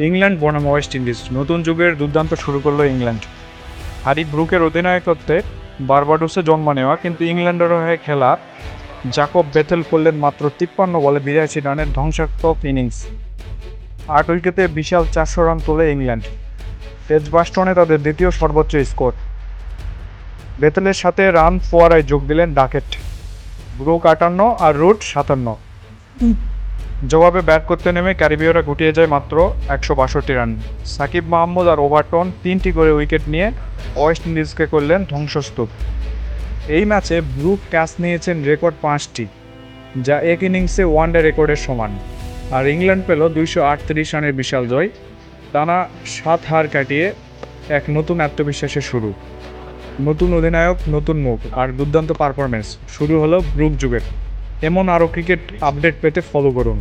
England বনাম West Indies, নতুন যুগের দুর্দান্ত শুরু করলো ইংল্যান্ড। হ্যারি ব্রুকের অধিনায়কত্বে বার্বাডোসে জন্ম নেওয়া কিন্তু ইংল্যান্ডের হয়ে খেলা জাকব বেথেল করলেন মাত্র 53 বলে 82 রানের ধ্বংসাত্মক ইনিংস। 8 উইকেটে বিশাল 400 রান তোলে ইংল্যান্ড। এজবাস্টনে তাদের দ্বিতীয় সর্বোচ্চ স্কোর। বেথেলের সাথে রান ফোয়ারায় যোগ দিলেন ডাকেট, ব্রুক 58 আর রুট 57। জবাবে ব্যাট করতে নেমে ক্যারিবীয়রা গুটিয়ে যায় মাত্র 162 রান। সাকিব মাহমুদ আর ওভারটন 3টি করে উইকেট নিয়ে ওয়েস্ট ইন্ডিজকে করলেন ধ্বংসস্তূপ। এই ম্যাচে ব্রুক ক্যাচ নিয়েছেন রেকর্ড 5টি, যা এক ইনিংসে ওয়ানডে রেকর্ডের সমান। আর ইংল্যান্ড পেল 238 রানের বিশাল জয়। টানা 7 হার কাটিয়ে এক নতুন আত্মবিশ্বাসের শুরু। নতুন অধিনায়ক, নতুন মুখ আর দুর্দান্ত পারফরমেন্স। শুরু হলো ব্রুক যুগের। এমন আরও ক্রিকেট আপডেট পেতে ফলো করুন।